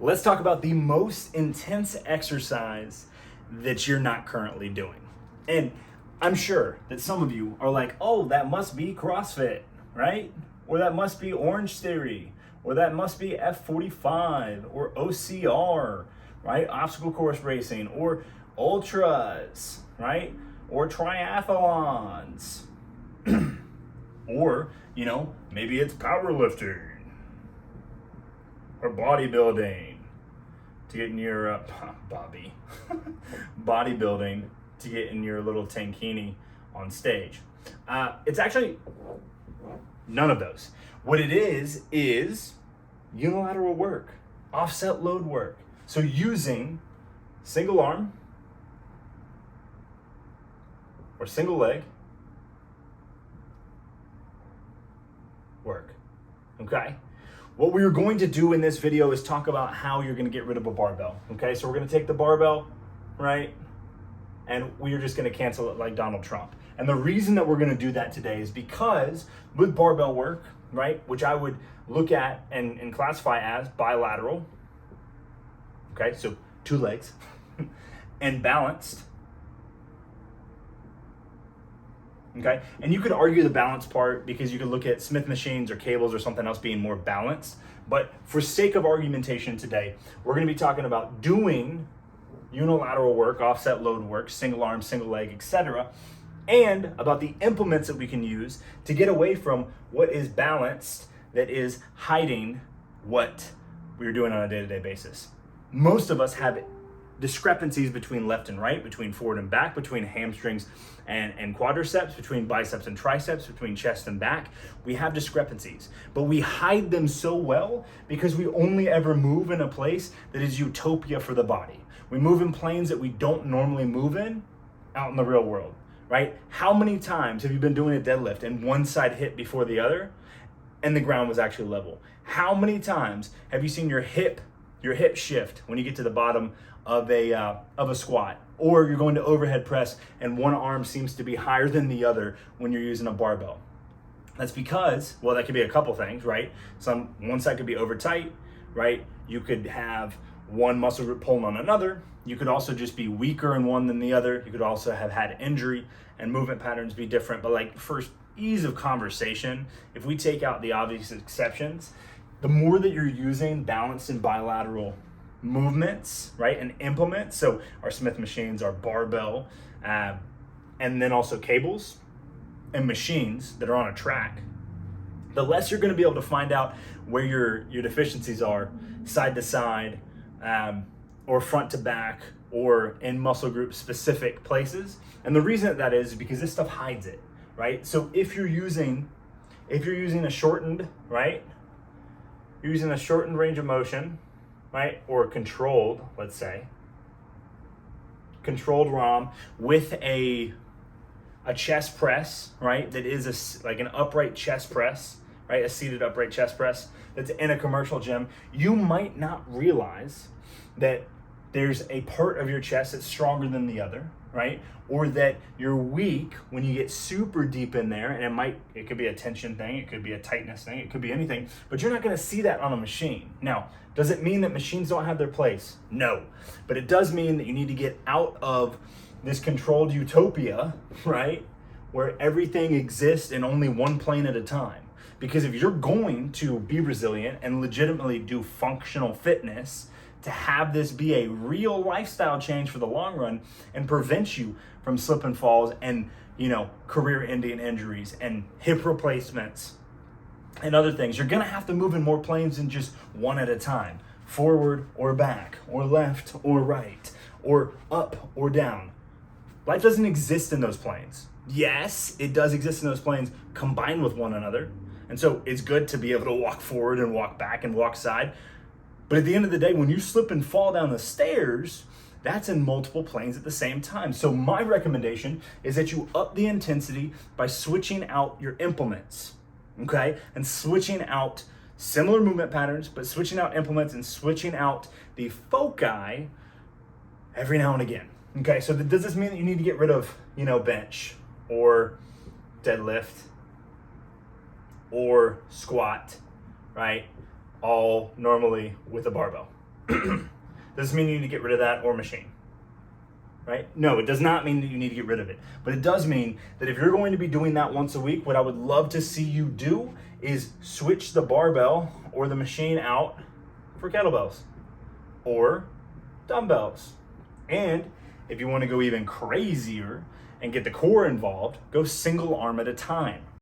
let's talk about the most intense exercise that you're not currently doing. And I'm sure that some of you are like, oh, that must be CrossFit, right? Or that must be Orange Theory, or that must be F45, or OCR, right? Obstacle course racing, or ultras, right? Or triathlons. Or, maybe it's powerlifting or bodybuilding to get in your bodybuilding to get in your little tankini on stage. It's actually none of those. What it is unilateral work, offset load work. So using single arm or single leg work, okay? What we are going to do in this video is talk about how you're gonna get rid of a barbell, okay? So we're gonna take the barbell, right? And we are just gonna cancel it like Donald Trump. And the reason that we're gonna do that today is because with barbell work, right, which I would look at and classify as bilateral, okay, so two legs, and balanced, okay? And you could argue the balance part because you could look at Smith machines or cables or something else being more balanced. But for sake of argumentation today, we're gonna be talking about doing unilateral work, offset load work, single arm, single leg, etc., and about the implements that we can use to get away from what is balanced that is hiding what we're doing on a day-to-day basis. Most of us have discrepancies between left and right, between forward and back, between hamstrings and quadriceps, between biceps and triceps, between chest and back. We have discrepancies, but we hide them so well because we only ever move in a place that is utopia for the body. We move in planes that we don't normally move in out in the real world, right? How many times have you been doing a deadlift and one side hit before the other and the ground was actually level? How many times have you seen your hip shift when you get to the bottom of a squat, or you're going to overhead press and one arm seems to be higher than the other when you're using a barbell? That's because, well, that could be a couple things, right? One side could be over tight, right? You could have one muscle group pulling on another. You could also just be weaker in one than the other. You could also have had injury and movement patterns be different. But like for ease of conversation, if we take out the obvious exceptions, the more that you're using balanced and bilateral movements, right, and implements, so our Smith machines, our barbell, and then also cables and machines that are on a track, the less you're going to be able to find out where your deficiencies are side to side, or front to back, or in muscle group specific places. And the reason that is because this stuff hides it, right? So if you're using a shortened, right, you're using a shortened range of motion, right, or controlled, let's say, controlled ROM with a chest press, right, that is like an upright chest press, right, a seated upright chest press that's in a commercial gym, you might not realize that there's a part of your chest that's stronger than the other, right? Or that you're weak when you get super deep in there, and it could be a tension thing, it could be a tightness thing, it could be anything, but you're not gonna see that on a machine. Now, does it mean that machines don't have their place? No, but it does mean that you need to get out of this controlled utopia, right? Where everything exists in only one plane at a time. Because if you're going to be resilient and legitimately do functional fitness, to have this be a real lifestyle change for the long run and prevent you from slip and falls and, career-ending injuries and hip replacements and other things, you're gonna have to move in more planes than just one at a time. Forward or back, or left or right, or up or down. Life doesn't exist in those planes. Yes, it does exist in those planes combined with one another. And so it's good to be able to walk forward and walk back and walk side. But at the end of the day, when you slip and fall down the stairs, that's in multiple planes at the same time. So my recommendation is that you up the intensity by switching out your implements, okay? And switching out similar movement patterns, but switching out implements and switching out the foci every now and again. Okay, so does this mean that you need to get rid of, bench or deadlift or squat, right? All normally with a barbell. Does this mean you need to get rid of that or machine? Right? No, it does not mean that you need to get rid of it. But it does mean that if you're going to be doing that once a week, what I would love to see you do is switch the barbell or the machine out for kettlebells or dumbbells. And if you want to go even crazier and get the core involved, go single arm at a time.